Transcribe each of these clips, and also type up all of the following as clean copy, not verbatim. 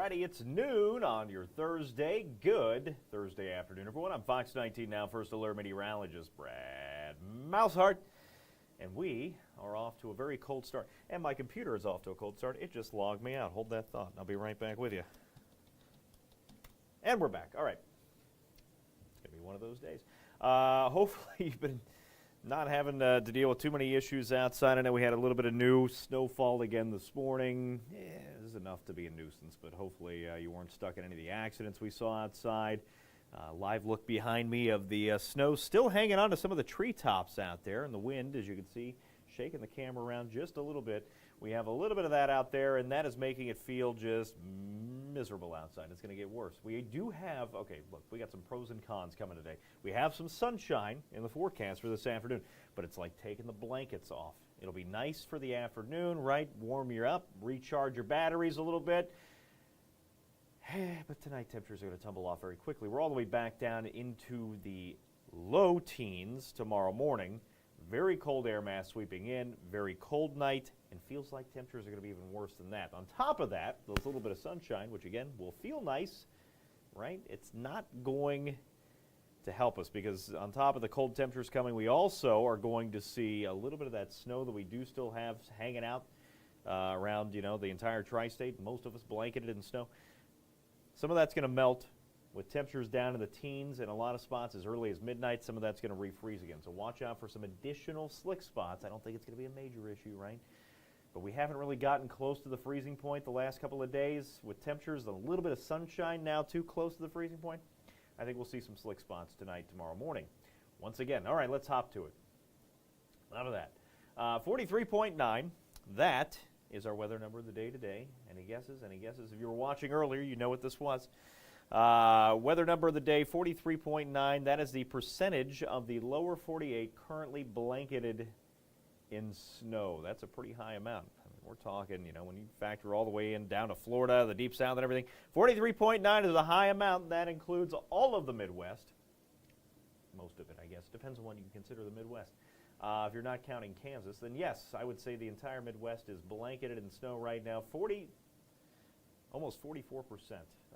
Alrighty, it's noon on your Thursday. Good Thursday afternoon, everyone. I'm Fox 19 Now First Alert Meteorologist Brad Maushart. And we are off to a very cold start. And my computer is off to a cold start. It just logged me out. Hold that thought. I'll be right back with you. And we're back. All right. It's going to be one of those days. Hopefully you've been not having to deal with too many issues outside. I know we had a little bit of new snowfall again this morning. It was enough to be a nuisance, but hopefully you weren't stuck in any of the accidents we saw outside. Live look behind me of the snow still hanging on to some of the treetops out there, and the wind, as you can see, shaking the camera around just a little bit. We have a little bit of that out there, and that is making it feel just miserable outside. It's going to get worse. We do have, okay, look, we got some pros and cons coming today. We have some sunshine in the forecast for this afternoon, but it's like taking the blankets off. It'll be nice for the afternoon, right? Warm you up, recharge your batteries a little bit. But tonight temperatures are going to tumble off very quickly. We're all the way back down into the low teens tomorrow morning. Very cold air mass sweeping in, very cold night, and feels like temperatures are going to be even worse than that. On top of that, there's a little bit of sunshine, which again will feel nice, right? It's not going to help us because on top of the cold temperatures coming, we also are going to see a little bit of that snow that we do still have hanging out around, you know, the entire tri-state. Most of us blanketed in snow. Some of that's going to melt with temperatures down in the teens in a lot of spots as early as midnight. Some of that's going to refreeze again. So watch out for some additional slick spots. I don't think it's going to be a major issue, right? But we haven't really gotten close to the freezing point the last couple of days with temperatures, a little bit of sunshine now too close to the freezing point. I think we'll see some slick spots tonight, tomorrow morning. Once again, all right, let's hop to it. None of that. 43.9, that is our weather number of the day today. Any guesses? Any guesses? If you were watching earlier, you know what this was. Weather number of the day, 43.9. That is the percentage of the lower 48 currently blanketed in snow. That's a pretty high amount. I mean, we're talking, you know, when you factor all the way in down to Florida, the deep south and everything, 43.9 is a high amount. That includes all of the Midwest. Most of it, I guess. Depends on what you consider the Midwest. If you're not counting Kansas, then yes, I would say the entire Midwest is blanketed in snow right now. Almost 44%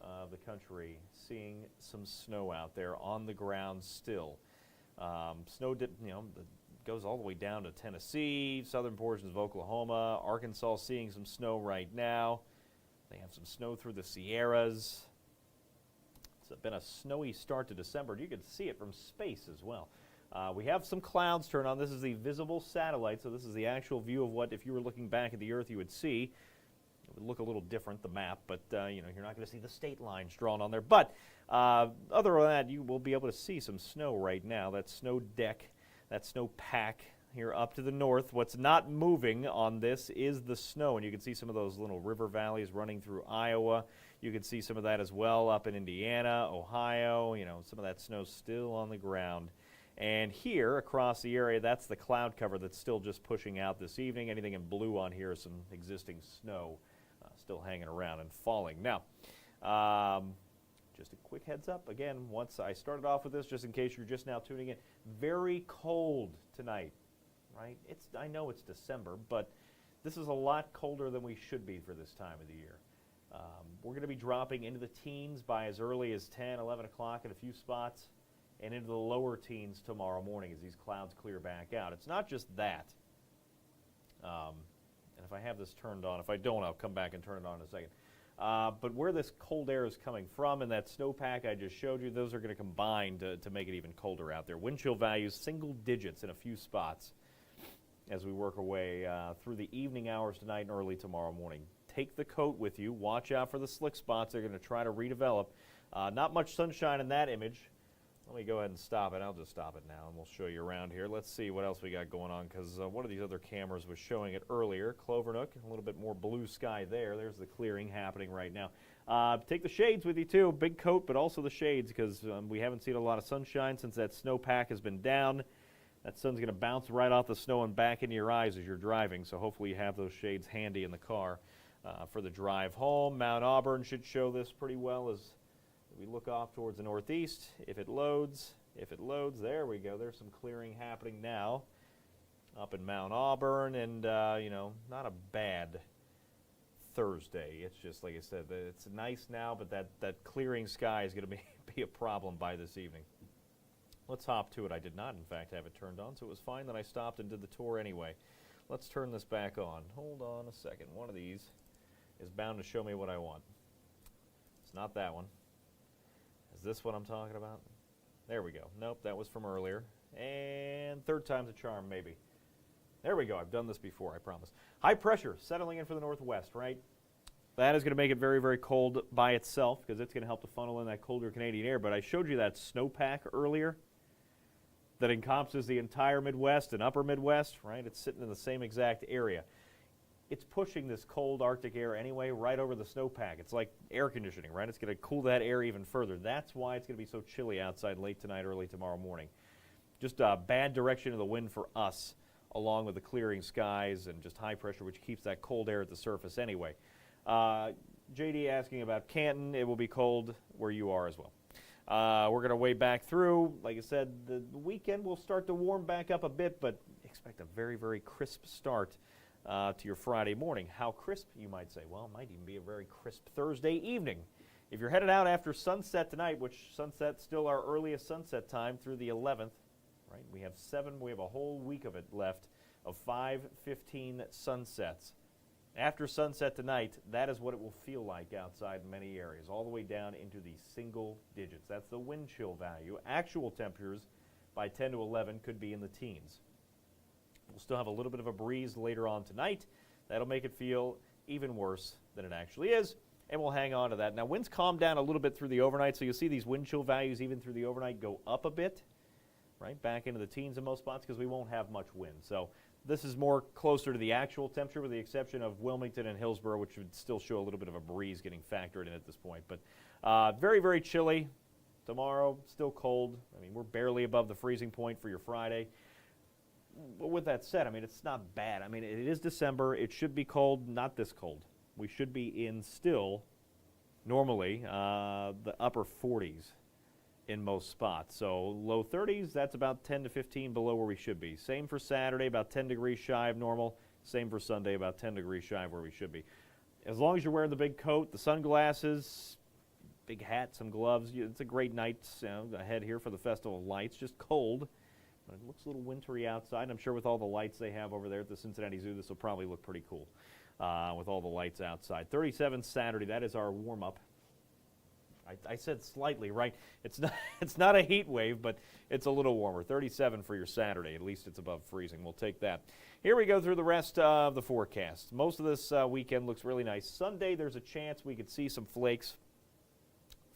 of the country seeing some snow out there on the ground still. Snow, goes all the way down to Tennessee, southern portions of Oklahoma, Arkansas seeing some snow right now. They have some snow through the Sierras. It's been a snowy start to December. You can see it from space as well. We have some clouds turned on. This is the visible satellite, so this is the actual view of what, if you were looking back at the Earth, you would see. It would look a little different, the map, but you know, you're not going to see the state lines drawn on there. But other than that, you will be able to see some snow right now. That snow deck, that snow pack here up to the north. What's not moving on this is the snow, and you can see some of those little river valleys running through Iowa. You can see some of that as well up in Indiana, Ohio. You know, some of that snow still on the ground. And here across the area, that's the cloud cover that's still just pushing out this evening. Anything in blue on here is some existing snow still hanging around and falling. Now, just a quick heads up. Again, once I started off with this, just in case you're just now tuning in, very cold tonight, right? I know it's December, but this is a lot colder than we should be for this time of the year. We're going to be dropping into the teens by as early as 10, 11 o'clock in a few spots, and into the lower teens tomorrow morning as these clouds clear back out. It's not just that. And if I have this turned on, if I don't, I'll come back and turn it on in a second. But where this cold air is coming from and that snowpack I just showed you, those are going to combine to make it even colder out there. Wind chill values, single digits in a few spots as we work our way through the evening hours tonight and early tomorrow morning. Take the coat with you. Watch out for the slick spots. They're going to try to redevelop. Not much sunshine in that image. Let me go ahead and stop it. I'll just stop it now, and we'll show you around here. Let's see what else we got going on, because one of these other cameras was showing it earlier. Clovernook, a little bit more blue sky there. There's the clearing happening right now. Take the shades with you, too. Big coat, but also the shades, because we haven't seen a lot of sunshine since that snowpack has been down. That sun's going to bounce right off the snow and back into your eyes as you're driving, so hopefully you have those shades handy in the car for the drive home. Mount Auburn should show this pretty well as we look off towards the northeast. If it loads, there we go. There's some clearing happening now up in Mount Auburn, and you know, not a bad Thursday. It's just, like I said, it's nice now, but that clearing sky is going to be a problem by this evening. Let's hop to it. I did not, in fact, have it turned on, so it was fine that I stopped and did the tour anyway. Let's turn this back on. Hold on a second. One of these is bound to show me what I want. It's not that one. Is this what I'm talking about? There we go. Nope, that was from earlier. And third time's a charm, maybe. There we go. I've done this before, I promise. High pressure settling in for the northwest, right? That is going to make it very, very cold by itself because it's going to help to funnel in that colder Canadian air. But I showed you that snowpack earlier that encompasses the entire Midwest and upper Midwest, right? It's sitting in the same exact area. It's pushing this cold Arctic air anyway right over the snowpack. It's like air conditioning, right? It's going to cool that air even further. That's why it's going to be so chilly outside late tonight, early tomorrow morning. Just a bad direction of the wind for us, along with the clearing skies and just high pressure, which keeps that cold air at the surface anyway. JD asking about Canton. It will be cold where you are as well. We're going to way back through. Like I said, the weekend will start to warm back up a bit, but expect a very, very crisp start to your Friday morning. How crisp, you might say? Well, it might even be a very crisp Thursday evening. If you're headed out after sunset tonight, which sunset's still our earliest sunset time through the 11th, right? We have a whole week of it left of 5:15 sunsets. After sunset tonight, that is what it will feel like outside in many areas, all the way down into the single digits. That's the wind chill value. Actual temperatures by 10 to 11 could be in the teens. We'll still have a little bit of a breeze later on tonight. That'll make it feel even worse than it actually is, and we'll hang on to that. Now, winds calm down a little bit through the overnight, so you'll see these wind chill values even through the overnight go up a bit, right, back into the teens in most spots because we won't have much wind. So this is more closer to the actual temperature with the exception of Wilmington and Hillsborough, which would still show a little bit of a breeze getting factored in at this point. But very, very chilly. Tomorrow, still cold. I mean, we're barely above the freezing point for your Friday. But with that said, I mean, it's not bad. I mean, it is December. It should be cold, not this cold. We should be in still, normally, the upper 40s. In most spots. So low 30s, that's about 10 to 15 below where we should be. Same for Saturday, about 10 degrees shy of normal. Same for Sunday, about 10 degrees shy of where we should be. As long as you're wearing the big coat, the sunglasses, big hat, some gloves, it's a great night ahead here for the Festival of Lights. Just cold, but it looks a little wintry outside. I'm sure with all the lights they have over there at the Cincinnati Zoo, this will probably look pretty cool with all the lights outside. 37 Saturday, that is our warm-up. I said slightly, right? It's not a heat wave, but it's a little warmer. 37 for your Saturday. At least it's above freezing. We'll take that. Here we go through the rest of the forecast. Most of this weekend looks really nice. Sunday, there's a chance we could see some flakes,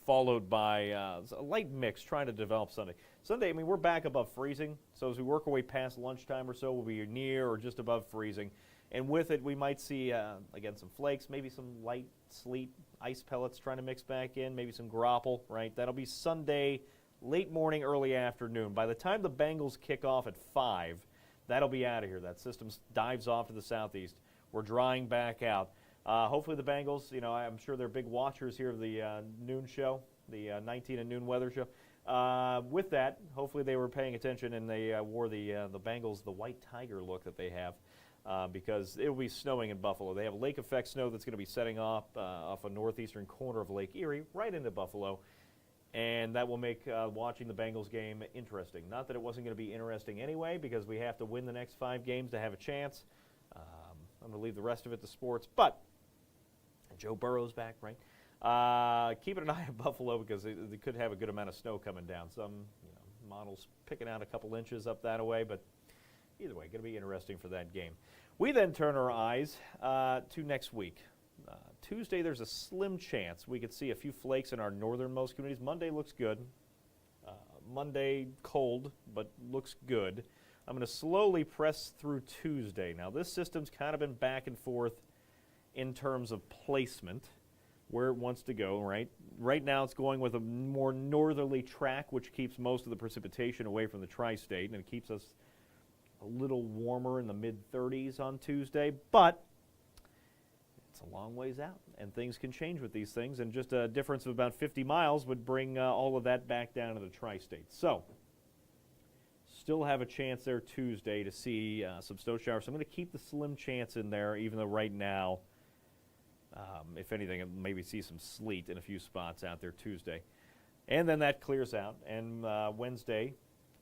followed by a light mix trying to develop Sunday. Sunday, I mean, we're back above freezing, so as we work our way past lunchtime or so, we'll be near or just above freezing. And with it, we might see, again, some flakes, maybe some light sleet, ice pellets trying to mix back in, maybe some grapple, right? That'll be Sunday, late morning, early afternoon. By the time the Bengals kick off at 5, that'll be out of here. That system dives off to the southeast. We're drying back out. Hopefully the Bengals, I'm sure they're big watchers here of the noon show, the 19 and noon weather show. With that, hopefully they were paying attention and they wore the Bengals, the white tiger look that they have. Because it will be snowing in Buffalo. They have lake effect snow that's going to be setting off a northeastern corner of Lake Erie right into Buffalo, and that will make watching the Bengals game interesting. Not that it wasn't going to be interesting anyway, because we have to win the next 5 games to have a chance. I'm going to leave the rest of it to sports, but Joe Burrow's back, right? Keeping an eye on Buffalo because they could have a good amount of snow coming down. Some models picking out a couple inches up that way, but either way, going to be interesting for that game. We then turn our eyes to next week. Tuesday, there's a slim chance we could see a few flakes in our northernmost communities. Monday looks good. Monday, cold, but looks good. I'm going to slowly press through Tuesday. Now, this system's kind of been back and forth in terms of placement, where it wants to go, right? Right now, it's going with a more northerly track, which keeps most of the precipitation away from the tri-state, and it keeps us a little warmer in the mid-30s on Tuesday, but it's a long ways out, and things can change with these things, and just a difference of about 50 miles would bring all of that back down to the tri-state. So, still have a chance there Tuesday to see some snow showers. So I'm going to keep the slim chance in there, even though right now If anything, maybe see some sleet in a few spots out there Tuesday. And then that clears out, and Wednesday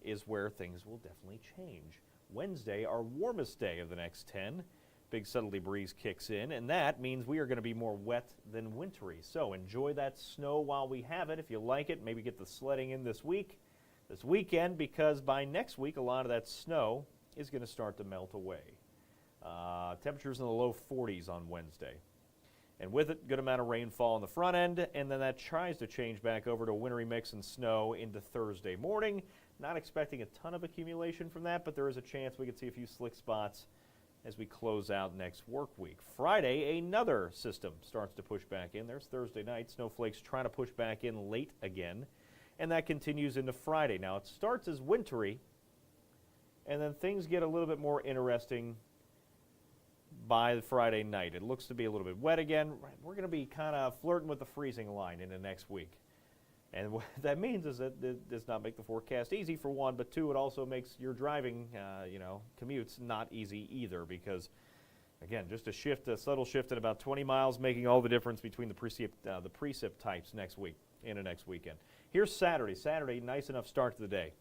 is where things will definitely change. Wednesday, our warmest day of the next 10. Big southerly breeze kicks in, and that means we are going to be more wet than wintry. So enjoy that snow while we have it. If you like it, maybe get the sledding in this weekend, because by next week, a lot of that snow is going to start to melt away. Temperatures in the low 40s on Wednesday. And with it, good amount of rainfall on the front end, and then that tries to change back over to a wintry mix and snow into Thursday morning. Not expecting a ton of accumulation from that, but there is a chance we could see a few slick spots as we close out next work week. Friday, another system starts to push back in. There's Thursday night. Snowflakes trying to push back in late again, and that continues into Friday. Now, it starts as wintry, and then things get a little bit more interesting by the Friday night. It looks to be a little bit wet again. We're going to be kind of flirting with the freezing line into next week. And what that means is that it does not make the forecast easy, for one, but two, it also makes your driving, commutes not easy either, because, again, just a subtle shift at about 20 miles, making all the difference between the precip types next week, into next weekend. Here's Saturday. Saturday, nice enough start to the day,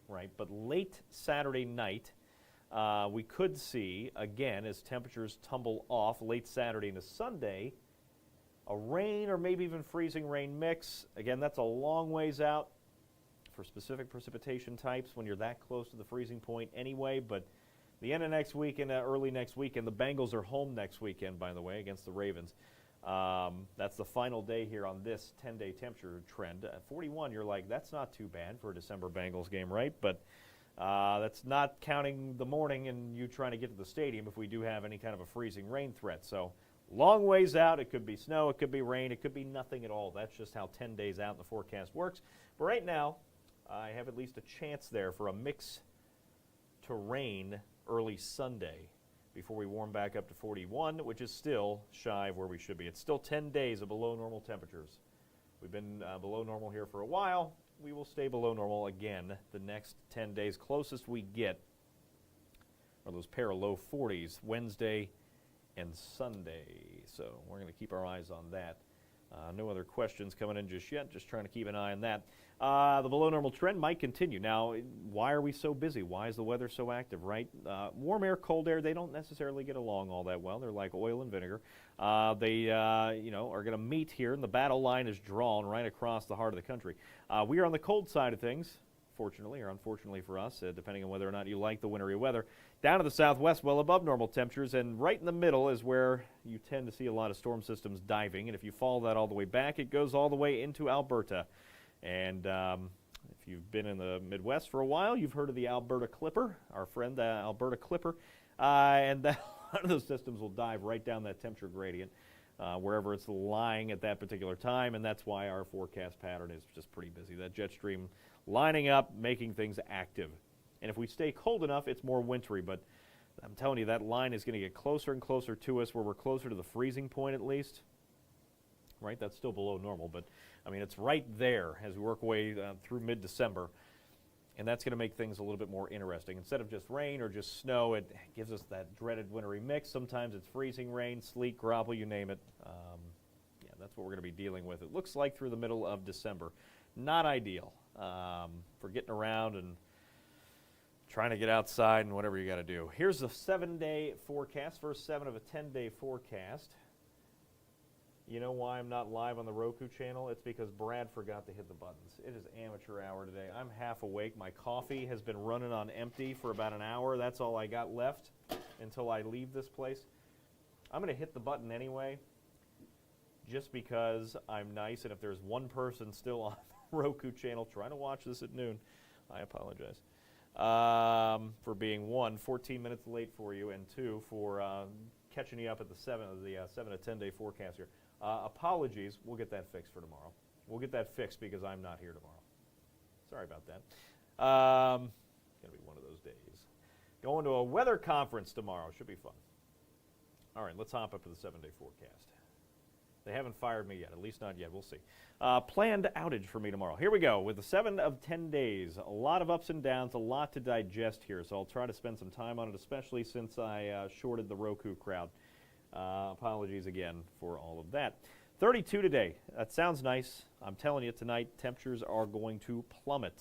right? But late Saturday night, we could see, again, as temperatures tumble off late Saturday into Sunday, a rain or maybe even freezing rain mix. Again, that's a long ways out for specific precipitation types when you're that close to the freezing point anyway. But the end of next week and early next weekend, the Bengals are home next weekend, by the way, against the Ravens. That's the final day here on this 10-day temperature trend. At 41, you're like, that's not too bad for a December Bengals game, right? But that's not counting the morning and you trying to get to the stadium if we do have any kind of a freezing rain threat. So long ways out. It could be snow, it could be rain, it could be nothing at all. That's just how 10 days out in the forecast works. But right now, I have at least a chance there for a mix to rain early Sunday before we warm back up to 41, which is still shy of where we should be. It's still 10 days of below normal temperatures. We've been below normal here for a while. We will stay below normal again the next 10 days. Closest we get are those pair of low 40s, Wednesday and Sunday. So we're going to keep our eyes on that. No other questions coming in just yet. Just trying to keep an eye on that. The below normal trend might continue. Now, why are we so busy? Why is the weather so active, right? Warm air, cold air, they don't necessarily get along all that well. They're like oil and vinegar. They are going to meet here, and the battle line is drawn right across the heart of the country. We are on the cold side of things, fortunately or unfortunately for us, depending on whether or not you like the wintry weather. Down to the southwest, well above normal temperatures, and right in the middle is where you tend to see a lot of storm systems diving. And if you follow that all the way back, it goes all the way into Alberta. And if you've been in the Midwest for a while, you've heard of the Alberta Clipper, our friend the Alberta Clipper. And a lot of those systems will dive right down that temperature gradient wherever it's lying at that particular time. And that's why our forecast pattern is just pretty busy. That jet stream lining up, making things active. And if we stay cold enough, it's more wintry. But I'm telling you, that line is going to get closer and closer to us, where we're closer to the freezing point at least. Right? That's still below normal, but I mean, it's right there as we work our way through mid-December. And that's going to make things a little bit more interesting. Instead of just rain or just snow, it gives us that dreaded wintry mix. Sometimes it's freezing rain, sleet, gravel, you name it. That's what we're going to be dealing with. It looks like through the middle of December. Not ideal for getting around and trying to get outside and whatever you got to do. Here's the 7-day forecast, first 7 of a 10-day forecast. You know why I'm not live on the Roku channel? It's because Brad forgot to hit the buttons. It is amateur hour today. I'm half awake. My coffee has been running on empty for about an hour. That's all I got left until I leave this place. I'm going to hit the button anyway, just because I'm nice, and if there's one person still on the Roku channel trying to watch this at noon, I apologize. For being 1, 14 minutes late for you, and 2, for catching you up at the 7 to 10-day forecast here. Apologies. We'll get that fixed for tomorrow. We'll get that fixed because I'm not here tomorrow. Sorry about that. Going to be one of those days. Going to a weather conference tomorrow. Should be fun. All right, let's hop up to the 7-day forecast. They haven't fired me yet, at least not yet. We'll see. Planned outage for me tomorrow. Here we go with the 7 of 10 days. A lot of ups and downs, a lot to digest here, so I'll try to spend some time on it, especially since I shorted the Roku crowd. Apologies again for all of that. 32 today. That sounds nice. I'm telling you, tonight temperatures are going to plummet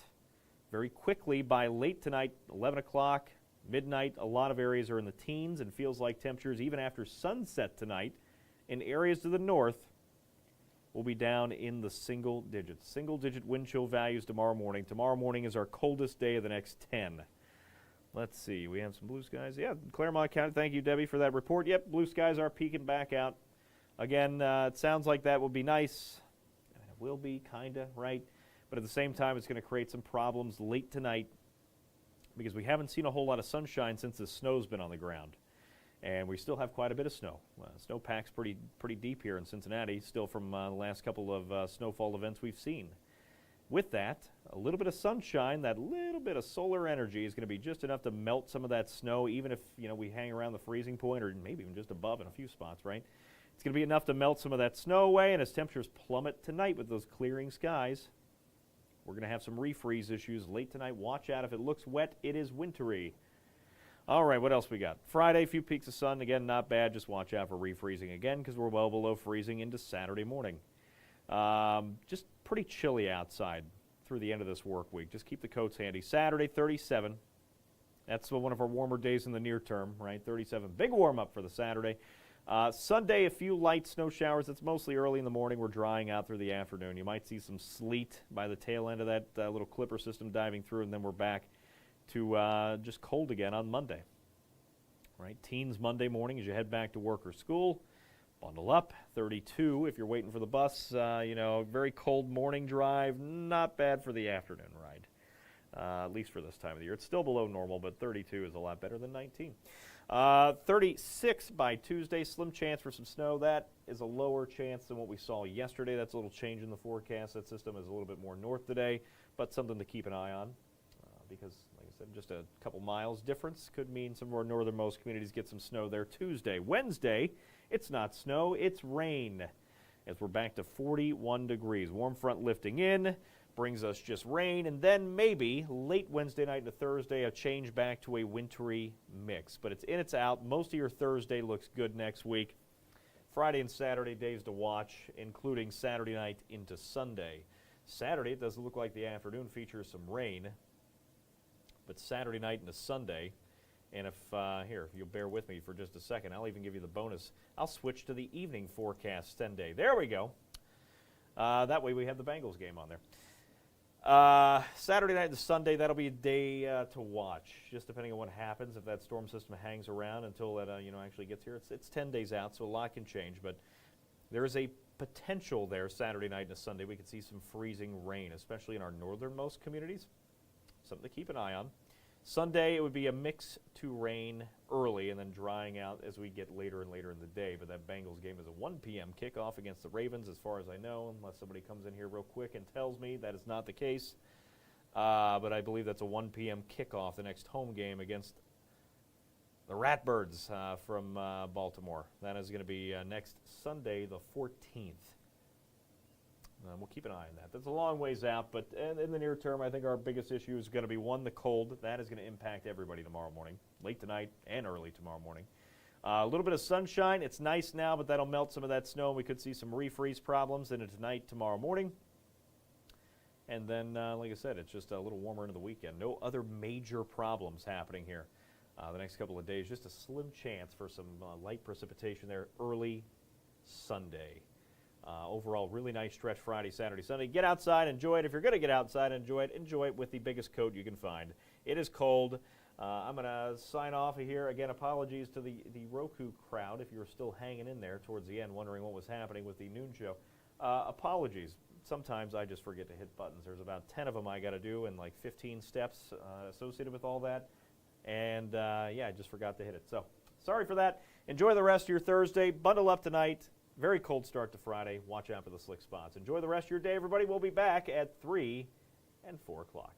very quickly by late tonight, 11 o'clock, midnight. A lot of areas are in the teens and feels like temperatures even after sunset tonight in areas to the north will be down in the single digits. Single-digit wind chill values tomorrow morning. Tomorrow morning is our coldest day of the next 10. Let's see. We have some blue skies. Yeah, Claremont County. Thank you, Debbie, for that report. Yep, blue skies are peeking back out. Again, it sounds like that will be nice. It will be, kind of, right? But at the same time, it's going to create some problems late tonight because we haven't seen a whole lot of sunshine since the snow's been on the ground. And we still have quite a bit of snow. Snowpack's pretty deep here in Cincinnati, still from the last couple of snowfall events we've seen. With that, a little bit of sunshine, that little bit of solar energy is going to be just enough to melt some of that snow, even if we hang around the freezing point or maybe even just above in a few spots, right? It's going to be enough to melt some of that snow away, and as temperatures plummet tonight with those clearing skies, we're going to have some refreeze issues late tonight. Watch out. If it looks wet, it is wintry. All right, what else we got? Friday, a few peaks of sun. Again, not bad. Just watch out for refreezing again because we're well below freezing into Saturday morning. Just pretty chilly outside through the end of this work week. Just keep the coats handy. Saturday, 37. That's one of our warmer days in the near term, right? 37. Big warm up for the Saturday. Sunday, a few light snow showers. It's mostly early in the morning. We're drying out through the afternoon. You might see some sleet by the tail end of that little clipper system diving through, and then we're back to just cold again on Monday. Right? Teens Monday morning as you head back to work or school. Bundle up. 32 if you're waiting for the bus. Very cold morning drive. Not bad for the afternoon ride, at least for this time of the year. It's still below normal, but 32 is a lot better than 19. 36 by Tuesday. Slim chance for some snow. That is a lower chance than what we saw yesterday. That's a little change in the forecast. That system is a little bit more north today, but something to keep an eye on because, like I said, just a couple miles difference could mean some of our northernmost communities get some snow there Tuesday. Wednesday, it's not snow, it's rain as we're back to 41 degrees. Warm front lifting in brings us just rain, and then maybe late Wednesday night into Thursday, a change back to a wintry mix. But it's in, it's out. Most of your Thursday looks good next week. Friday and Saturday days to watch, including Saturday night into Sunday. Saturday, it doesn't look like the afternoon features some rain, but Saturday night into Sunday, and if you'll bear with me for just a second, I'll even give you the bonus. I'll switch to the evening forecast 10-day. There we go. That way we have the Bengals game on there. Saturday night to Sunday, that'll be a day to watch, just depending on what happens. If that storm system hangs around until that actually gets here, it's 10 days out, so a lot can change. But there is a potential there Saturday night and Sunday. We could see some freezing rain, especially in our northernmost communities. Something to keep an eye on. Sunday, it would be a mix to rain early and then drying out as we get later and later in the day. But that Bengals game is a 1 p.m. kickoff against the Ravens, as far as I know, unless somebody comes in here real quick and tells me that is not the case. But I believe that's a 1 p.m. kickoff, the next home game against the Ratbirds from Baltimore. That is going to be next Sunday, the 14th. We'll keep an eye on that. That's a long ways out, but in the near term, I think our biggest issue is going to be, one, the cold. That is going to impact everybody tomorrow morning, late tonight and early tomorrow morning. A little bit of sunshine. It's nice now, but that'll melt some of that snow, and we could see some refreeze problems into tonight, tomorrow morning. And then, like I said, it's just a little warmer into the weekend. No other major problems happening here the next couple of days. Just a slim chance for some light precipitation there early Sunday. Overall, really nice stretch Friday, Saturday, Sunday. Get outside, enjoy it. If you're going to get outside and enjoy it with the biggest coat you can find. It is cold. I'm going to sign off of here. Again, apologies to the Roku crowd if you're still hanging in there towards the end, wondering what was happening with the noon show. Apologies. Sometimes I just forget to hit buttons. There's about 10 of them I got to do and like 15 steps associated with all that. And, I just forgot to hit it. So, sorry for that. Enjoy the rest of your Thursday. Bundle up tonight. Very cold start to Friday. Watch out for the slick spots. Enjoy the rest of your day, everybody. We'll be back at 3 and 4 o'clock.